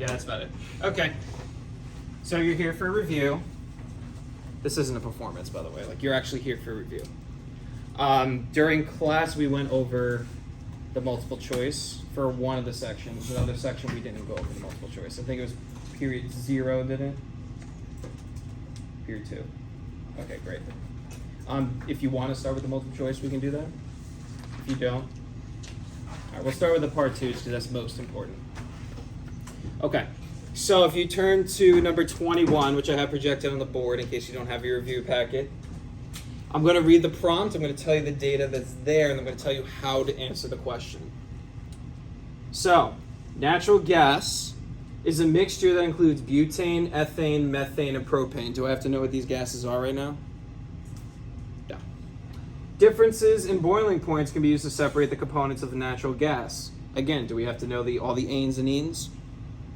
Yeah, that's about it. Okay. So you're here for a review. This isn't a performance, by the way. Like, you're actually here for a review. During class, we went over the multiple choice for one of the sections. Another section, we didn't go over the multiple choice. I think it was period 0, didn't it? Period 2. Okay, great. If you want to start with the multiple choice, we can do that. If you don't, all right, we'll start with the part 2s because that's most important. Okay, so if you turn to number 21, which I have projected on the board in case you don't have your review packet, I'm going to read the prompt, I'm going to tell you the data that's there, and I'm going to tell you how to answer the question. So, natural gas is a mixture that includes butane, ethane, methane, and propane. Do I have to know what these gases are right now? No. Differences in boiling points can be used to separate the components of the natural gas. Again, do we have to know all the anes and enes?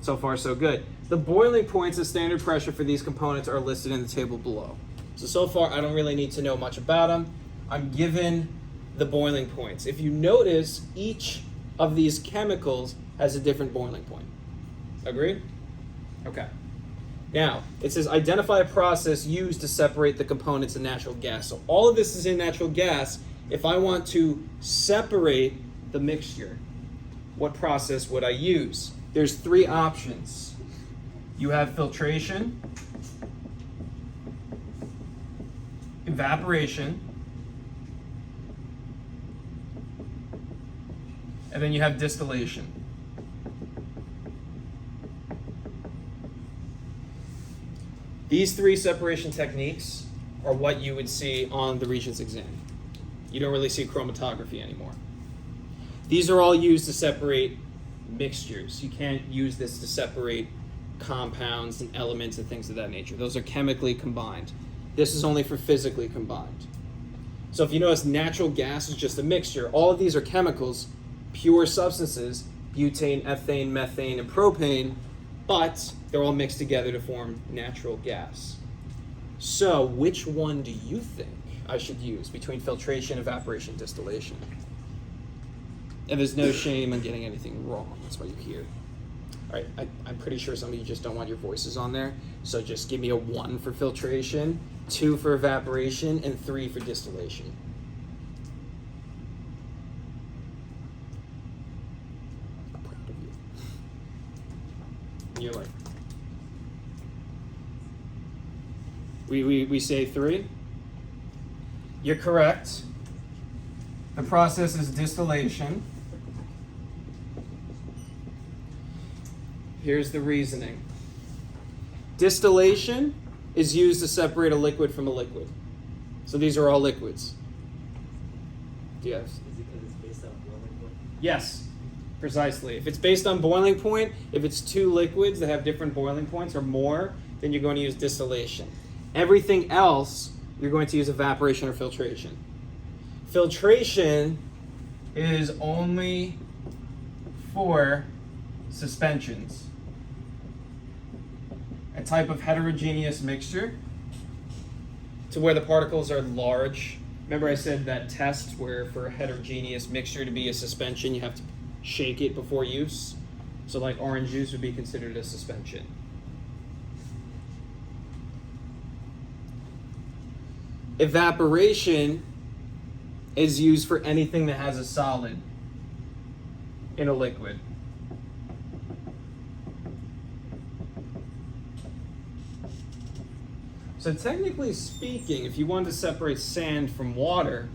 So far, so good. The boiling points and standard pressure for these components are listed in the table below. So far, I don't really need to know much about them. I'm given the boiling points. If you notice, each of these chemicals has a different boiling point. Agreed? Okay. Now, it says identify a process used to separate the components of natural gas. So all of this is in natural gas. If I want to separate the mixture, what process would I use? There's 3 options. You have filtration, evaporation, and then you have distillation. These 3 separation techniques are what you would see on the Regents exam. You don't really see chromatography anymore. These are all used to separate mixtures. You can't use this to separate compounds and elements and things of that nature. Those are chemically combined. This is only for physically combined. So if you notice, natural gas is just a mixture. All of these are chemicals, pure substances, butane, ethane, methane, and propane, but they're all mixed together to form natural gas. So which one do you think I should use between filtration, evaporation, distillation? And there's no shame in getting anything wrong. That's why you're here. All right, I'm pretty sure some of you just don't want your voices on there. So just give me a 1 for filtration, 2 for evaporation, and 3 for distillation. I'm proud of you. You're like, we say 3? You're correct. The process is distillation. Here's the reasoning. Distillation is used to separate a liquid from a liquid. So these are all liquids. Yes. Is it because it's based on boiling point? Yes, precisely. If it's based on boiling point, if it's 2 liquids that have different boiling points or more, then you're going to use distillation. Everything else, you're going to use evaporation or filtration. Filtration is only for suspensions. A type of heterogeneous mixture to where the particles are large. Remember I said that test where for a heterogeneous mixture to be a suspension, you have to shake it before use. So like orange juice would be considered a suspension. Evaporation is used for anything that has a solid in a liquid. So technically speaking, if you wanted to separate sand from water,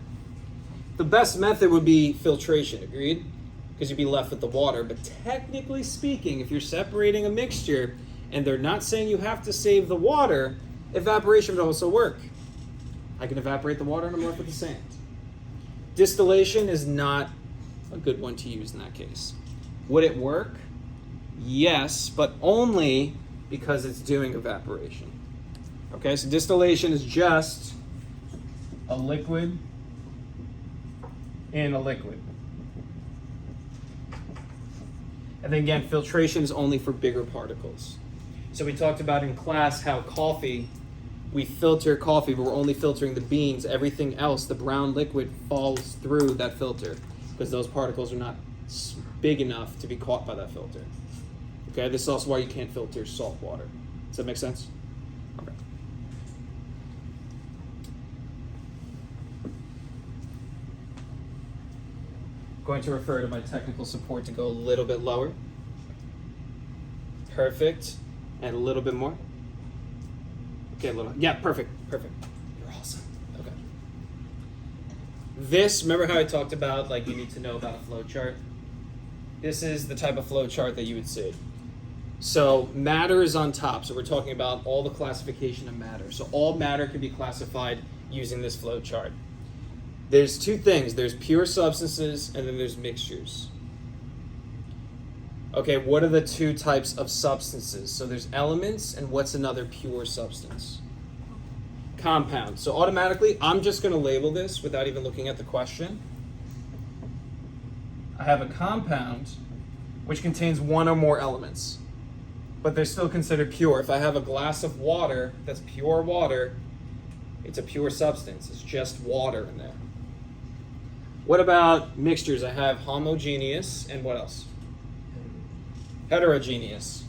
the best method would be filtration, agreed? Because you'd be left with the water. But technically speaking, if you're separating a mixture and they're not saying you have to save the water, evaporation would also work. I can evaporate the water and I'm left with the sand. Distillation is not a good one to use in that case. Would it work? Yes, but only because it's doing evaporation. Okay, so distillation is just a liquid in a liquid. And then again, filtration is only for bigger particles. So we talked about in class how coffee, we filter coffee, but we're only filtering the beans. Everything else, the brown liquid, falls through that filter because those particles are not big enough to be caught by that filter. Okay, this is also why you can't filter salt water. Does that make sense? Okay. Going to refer to my technical support to go a little bit lower. Perfect. And a little bit more. Okay, a little. Yeah, perfect. Perfect. You're awesome. Okay. This, remember how I talked about, like, you need to know about a flow chart? This is the type of flow chart that you would see. So matter is on top. So we're talking about all the classification of matter. So all matter can be classified using this flow chart. There's two things. There's pure substances and then there's mixtures. Okay, what are the two types of substances? So there's elements and what's another pure substance? Compound. So automatically, I'm just going to label this without even looking at the question. I have a compound which contains one or more elements, but they're still considered pure. If I have a glass of water that's pure water, it's a pure substance. It's just water in there. What about mixtures? I have homogeneous and what else? Heterogeneous.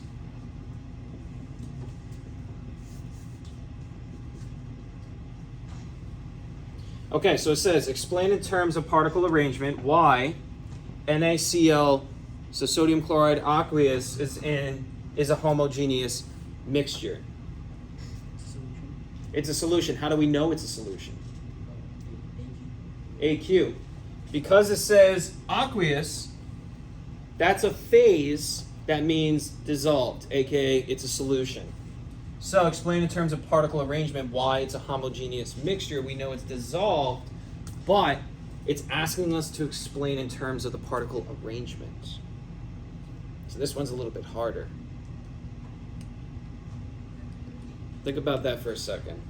Okay, so it says, explain in terms of particle arrangement why NaCl, so sodium chloride aqueous, is a homogeneous mixture. It's a solution. How do we know it's a solution? AQ. Because it says aqueous, that's a phase that means dissolved, aka it's a solution. So explain in terms of particle arrangement why it's a homogeneous mixture. We know it's dissolved, but it's asking us to explain in terms of the particle arrangement. So this one's a little bit harder. Think about that for a second.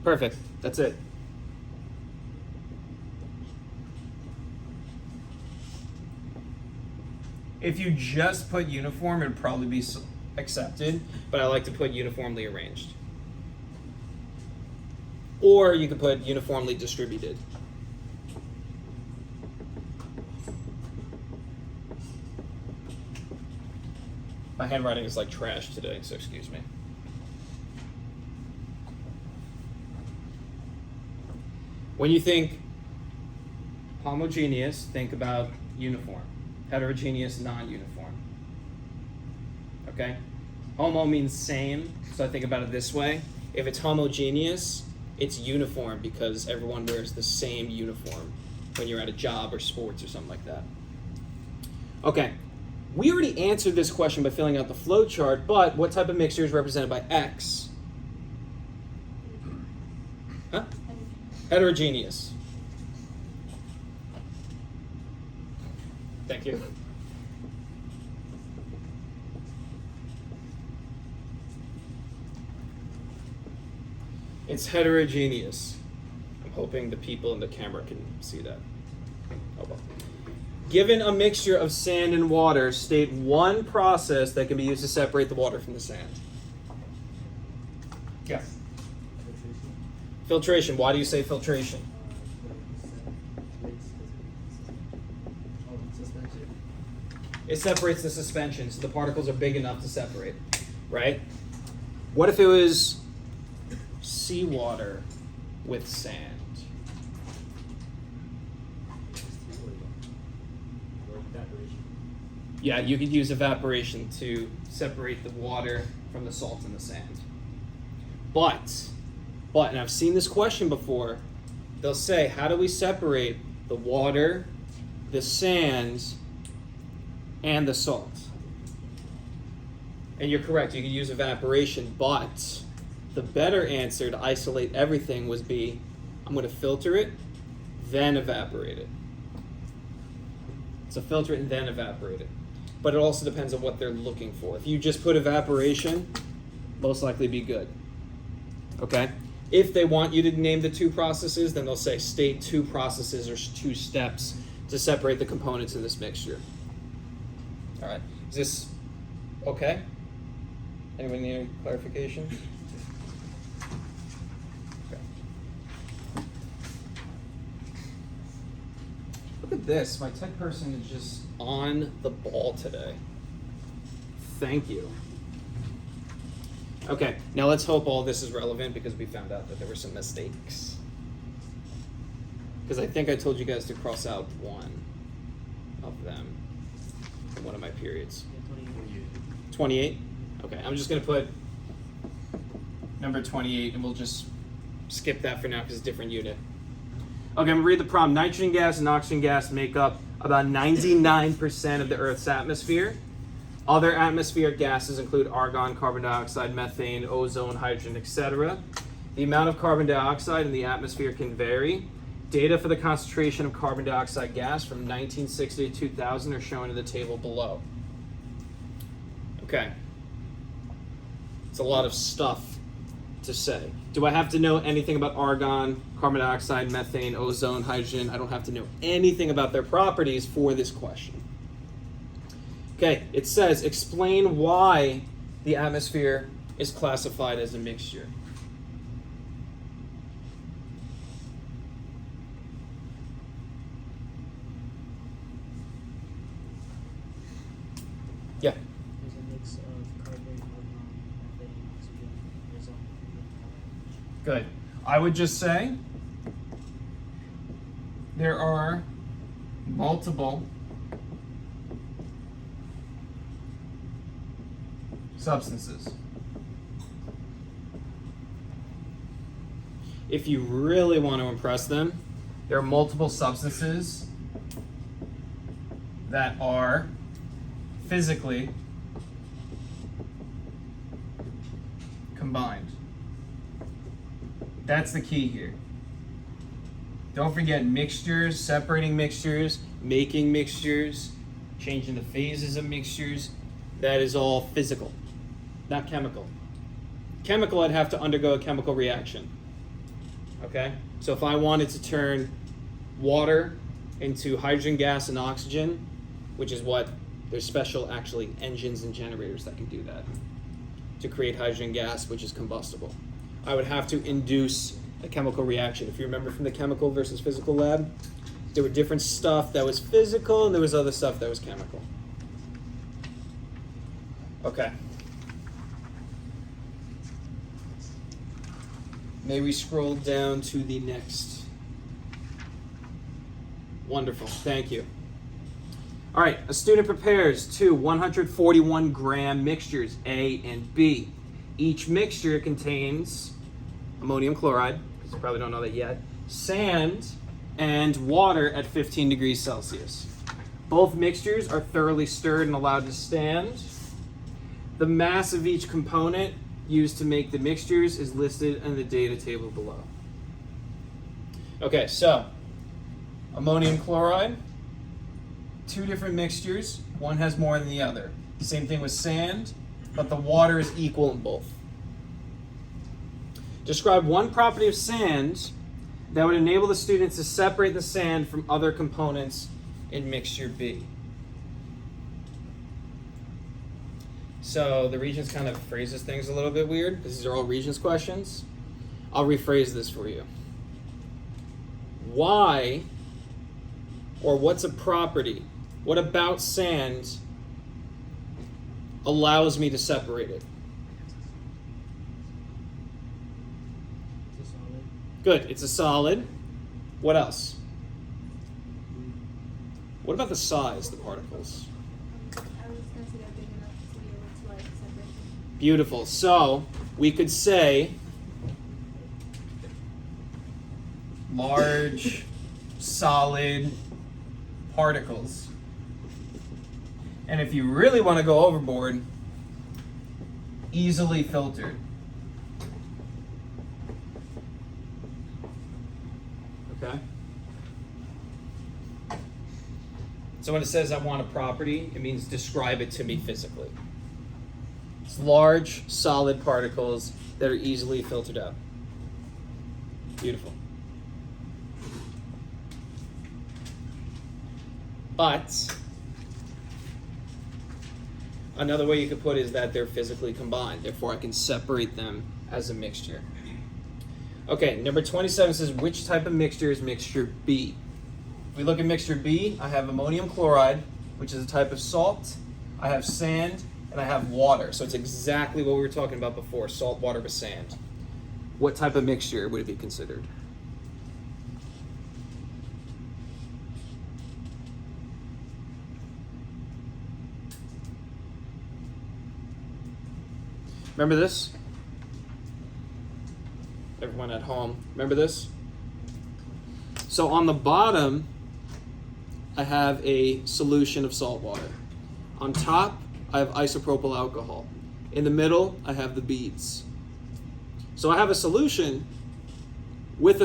Perfect. That's it. If you just put uniform, it'd probably be accepted, but I like to put uniformly arranged. Or you could put uniformly distributed. My handwriting is like trash today, so excuse me. When you think homogeneous, think about uniform. Heterogeneous, non-uniform. Okay? Homo means same, so I think about it this way. If it's homogeneous, it's uniform because everyone wears the same uniform when you're at a job or sports or something like that. Okay, we already answered this question by filling out the flow chart, but what type of mixture is represented by X? Huh? Heterogeneous. Thank you. It's heterogeneous. I'm hoping the people in the camera can see that. Oh well. Given a mixture of sand and water, state one process that can be used to separate the water from the sand. Yes. Filtration. Why do you say filtration? It separates the suspension, so the particles are big enough to separate, right? What if it was seawater with sand? Yeah, you could use evaporation to separate the water from the salt and the sand. But, and I've seen this question before, they'll say, how do we separate the water, the sand, and the salt? And you're correct, you could use evaporation, but the better answer to isolate everything was I'm going to filter it, then evaporate it. So filter it and then evaporate it. But it also depends on what they're looking for. If you just put evaporation, most likely be good. Okay? If they want you to name the two processes, then they'll say state two processes or two steps to separate the components in this mixture. All right. Is this okay? Anyone need any clarification? Okay. Look at this. My tech person is just on the ball today. Thank you. Okay, now let's hope all this is relevant because we found out that there were some mistakes. Because I think I told you guys to cross out one of them in one of my periods. 28? Okay, I'm just going to put number 28 and we'll just skip that for now because it's a different unit. Okay, I'm going to read the problem. Nitrogen gas and oxygen gas make up about 99% of the Earth's atmosphere. Other atmospheric gases include argon, carbon dioxide, methane, ozone, hydrogen, etc. The amount of carbon dioxide in the atmosphere can vary. Data for the concentration of carbon dioxide gas from 1960 to 2000 are shown in the table below. Okay. It's a lot of stuff to say. Do I have to know anything about argon, carbon dioxide, methane, ozone, hydrogen? I don't have to know anything about their properties for this question. Okay, it says, explain why the atmosphere is classified as a mixture. Yeah. There's a mix of carbon, argon, methane, oxygen, ozone, and Good. I would just say there are multiple substances. If you really want to impress them, there are multiple substances that are physically combined. That's the key here. Don't forget mixtures, separating mixtures, making mixtures, changing the phases of mixtures. That is all physical, not chemical. Chemical, I'd have to undergo a chemical reaction. Okay? So if I wanted to turn water into hydrogen gas and oxygen, which is what there's special actually engines and generators that can do that to create hydrogen gas, which is combustible. I would have to induce a chemical reaction. If you remember from the chemical versus physical lab, there were different stuff that was physical and there was other stuff that was chemical. Okay. May we scroll down to the next? Wonderful, thank you. All right, a student prepares two 141 gram mixtures, A and B. Each mixture contains ammonium chloride, because you probably don't know that yet, sand, and water at 15 degrees Celsius. Both mixtures are thoroughly stirred and allowed to stand. The mass of each component used to make the mixtures is listed in the data table below. Okay, so ammonium chloride, two different mixtures, one has more than the other. Same thing with sand, but the water is equal in both. Describe one property of sand that would enable the students to separate the sand from other components in mixture B. So the Regents kind of phrases things a little bit weird because these are all Regents questions. I'll rephrase this for you. Why, or what's a property? What about sand allows me to separate it? It's a solid. Good, it's a solid. What else? What about the size, the particles? I was going to say they're big enough to be able to like separate them. Beautiful. So we could say large, solid particles. And if you really want to go overboard, easily filtered. Okay? So when it says I want a property, it means describe it to me physically. It's large, solid particles that are easily filtered out. Beautiful. But another way you could put it is that they're physically combined. Therefore, I can separate them as a mixture. Okay, number 27 says, which type of mixture is mixture B? we look at mixture B, I have ammonium chloride, which is a type of salt. I have sand, and I have water. So it's exactly what we were talking about before, salt, water with sand. What type of mixture would it be considered? Remember this? Everyone at home, remember this? So on the bottom, I have a solution of salt water. On top, I have isopropyl alcohol. In the middle, I have the beads. So I have a solution with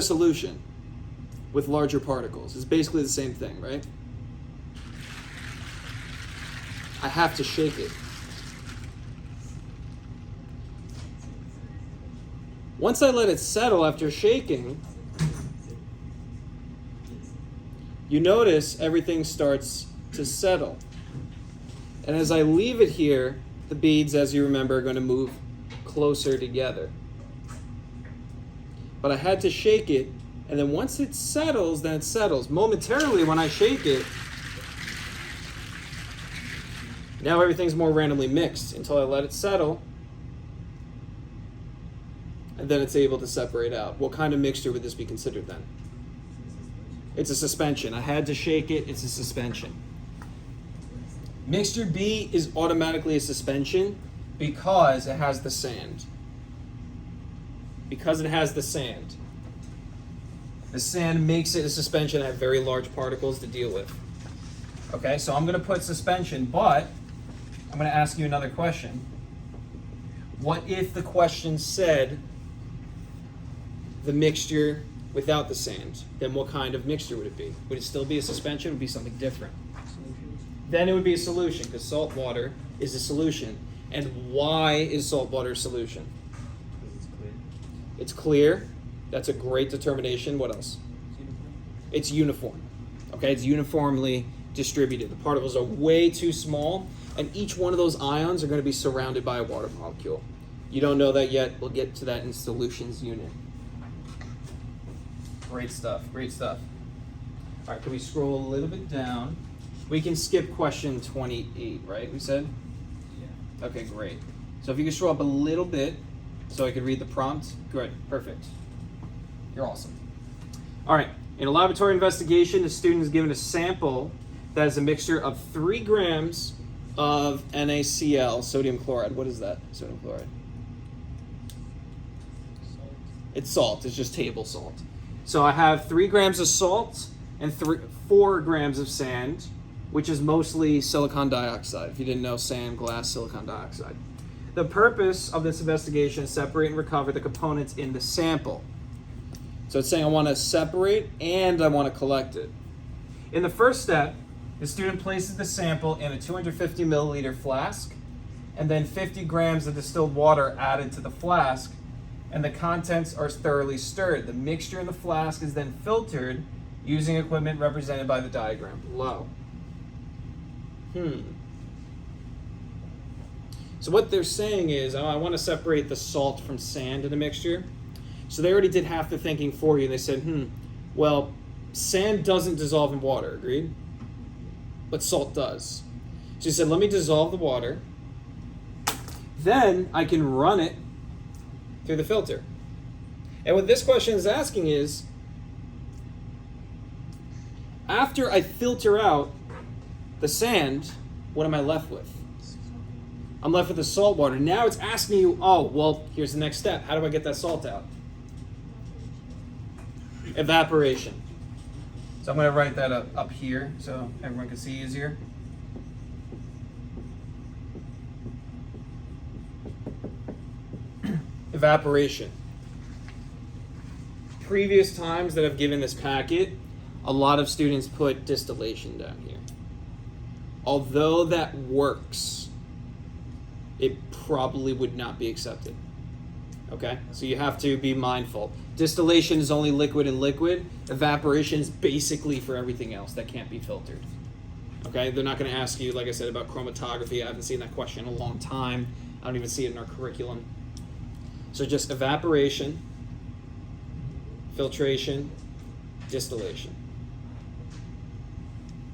larger particles. It's basically the same thing, right? I have to shake it. Once I let it settle after shaking, you notice everything starts to settle. And as I leave it here, the beads, as you remember, are going to move closer together. But I had to shake it, and then once it settles, then it settles. Momentarily, when I shake it, now everything's more randomly mixed until I let it settle, and then it's able to separate out. What kind of mixture would this be considered then? It's a suspension. I had to shake it, it's a suspension. Mixture B is automatically a suspension because it has the sand. Because it has the sand. The sand makes it a suspension. I have very large particles to deal with. Okay, so I'm going to put suspension, but I'm going to ask you another question. What if the question said the mixture without the sand? Then what kind of mixture would it be? Would it still be a suspension? Would it be something different? Then it would be a solution, because salt water is a solution. And why is salt water a solution? Because it's clear. It's clear. That's a great determination. What else? It's uniform. Okay, it's uniformly distributed. The particles are way too small, and each one of those ions are going to be surrounded by a water molecule. You don't know that yet. We'll get to that in solutions unit. Great stuff. Great stuff. All right, can we scroll a little bit down? We can skip question 28, right? We said? Yeah. Okay, great. So if you could scroll up a little bit so I could read the prompt. Good, perfect. You're awesome. All right, in a laboratory investigation, the student is given a sample that is a mixture of 3 grams of NaCl, sodium chloride. What is that, sodium chloride? Salt. It's salt, it's just table salt. So I have 3 grams of salt and 4 grams of sand, which is mostly silicon dioxide. If you didn't know, sand, glass, silicon dioxide. The purpose of this investigation is separate and recover the components in the sample. So it's saying I want to separate and I want to collect it. In the first step, the student places the sample in a 250 milliliter flask, and then 50 grams of distilled water added to the flask, and the contents are thoroughly stirred. The mixture in the flask is then filtered using equipment represented by the diagram below. So what they're saying is, I want to separate the salt from sand in a mixture. So they already did half the thinking for you. They said, well, sand doesn't dissolve in water, agreed? But salt does. So he said, let me dissolve the water. Then I can run it through the filter. And what this question is asking is, after I filter out the sand, what am I left with? I'm left with the salt water. Now it's asking you, oh, well, here's the next step. How do I get that salt out? Evaporation. So I'm going to write that up here so everyone can see easier. Evaporation. Previous times that I've given this packet, a lot of students put distillation down here. Although that works, it probably would not be accepted. Okay? So you have to be mindful. Distillation is only liquid and liquid. Evaporation is basically for everything else that can't be filtered. Okay? They're not going to ask you, like I said, about chromatography. I haven't seen that question in a long time. I don't even see it in our curriculum. So just evaporation, filtration, distillation.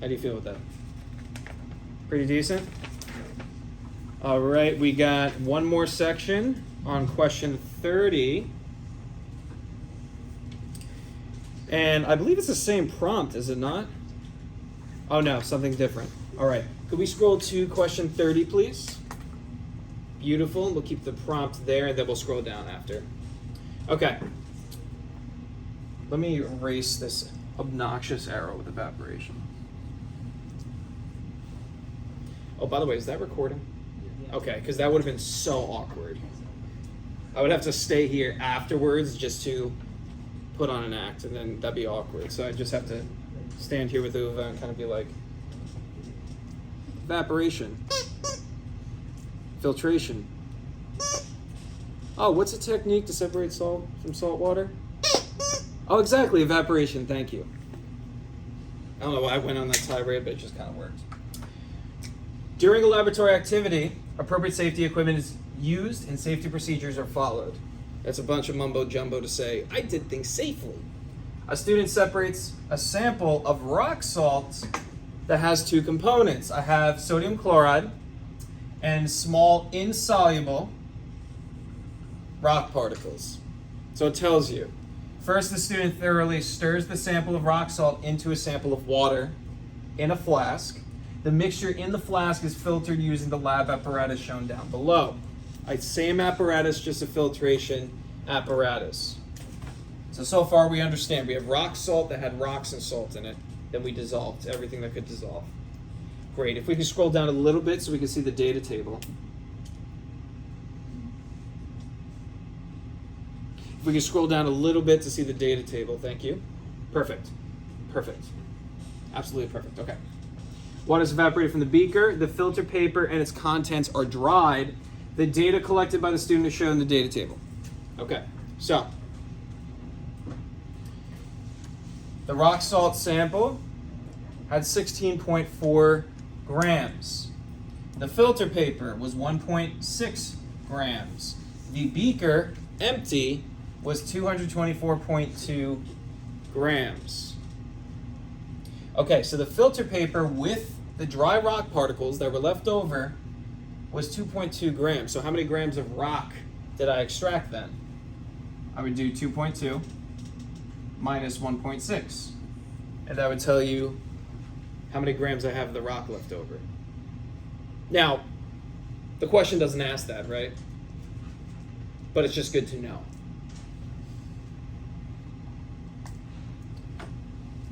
How do you feel with that? Pretty decent? All right, we got one more section on question 30. And I believe it's the same prompt, is it not? Oh no, something different. All right, could we scroll to question 30, please? Beautiful, we'll keep the prompt there and then we'll scroll down after. Okay. Let me erase this obnoxious arrow with evaporation. Oh, by the way, is that recording? Yeah. Okay, because that would have been so awkward. I would have to stay here afterwards just to put on an act, and then that'd be awkward. So I just have to stand here with Uva and kind of be like, evaporation, filtration. Oh, what's a technique to separate salt from salt water? Oh, exactly, evaporation, thank you. I don't know why I went on that tirade, but it just kind of worked. During a laboratory activity, appropriate safety equipment is used and safety procedures are followed. That's a bunch of mumbo jumbo to say, I did things safely. A student separates a sample of rock salt that has two components. I have sodium chloride and small insoluble rock particles. So it tells you, first the student thoroughly stirs the sample of rock salt into a sample of water in a flask. The mixture in the flask is filtered using the lab apparatus shown down below. Same apparatus, just a filtration apparatus. So far we understand. We have rock salt that had rocks and salt in it. Then we dissolved everything that could dissolve. Great. If we can scroll down a little bit so we can see the data table. If we can scroll down a little bit to see the data table, thank you. Perfect. Perfect. Absolutely perfect. Okay. Water is evaporated from the beaker. The filter paper and its contents are dried. The data collected by the student is shown in the data table. Okay, so the rock salt sample had 16.4 grams. The filter paper was 1.6 grams. The beaker, empty, was 224.2 grams. Okay, so the filter paper with the dry rock particles that were left over was 2.2 grams. So how many grams of rock did I extract then? I would do 2.2 minus 1.6. And that would tell you how many grams I have of the rock left over. Now, the question doesn't ask that, right? But it's just good to know.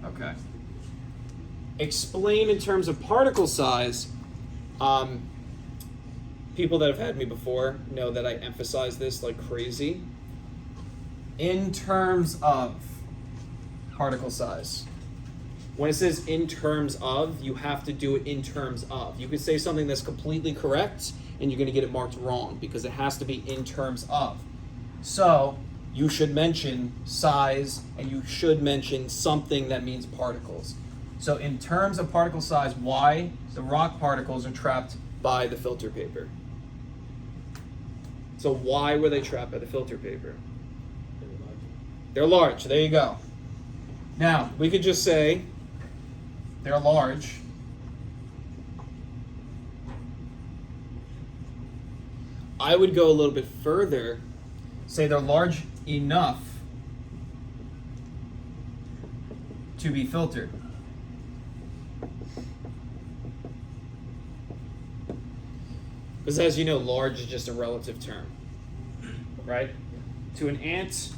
Okay. Explain in terms of particle size. People that have had me before know that I emphasize this like crazy. In terms of particle size. When it says in terms of, you have to do it in terms of. You could say something that's completely correct and you're going to get it marked wrong because it has to be in terms of. So you should mention size and you should mention something that means particles. So in terms of particle size, why the rock particles are trapped by the filter paper. So why were they trapped by the filter paper? They're large. There you go. Now, we could just say they're large. I would go a little bit further, say they're large enough to be filtered. Because as you know, large is just a relative term, right? To an ant,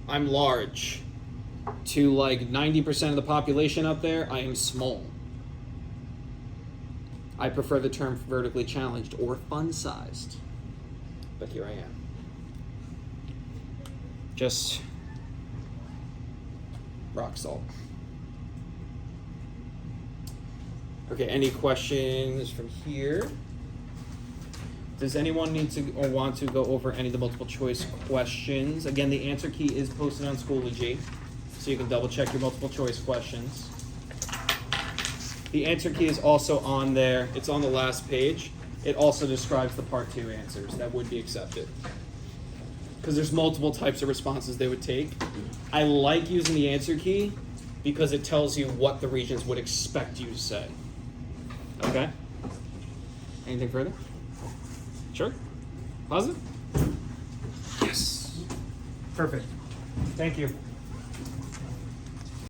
I'm large. To like 90% of the population out there, I am small. I prefer the term vertically challenged or fun-sized. But here I am. Just rock salt. Okay, any questions from here? Does anyone need to or want to go over any of the multiple choice questions? Again, the answer key is posted on Schoology, so you can double check your multiple choice questions. The answer key is also on there. It's on the last page. It also describes the part 2 answers that would be accepted. Because there's multiple types of responses they would take. I like using the answer key because it tells you what the Regents would expect you to say. Okay? Anything further? Sure? Positive? Yes. Perfect. Thank you.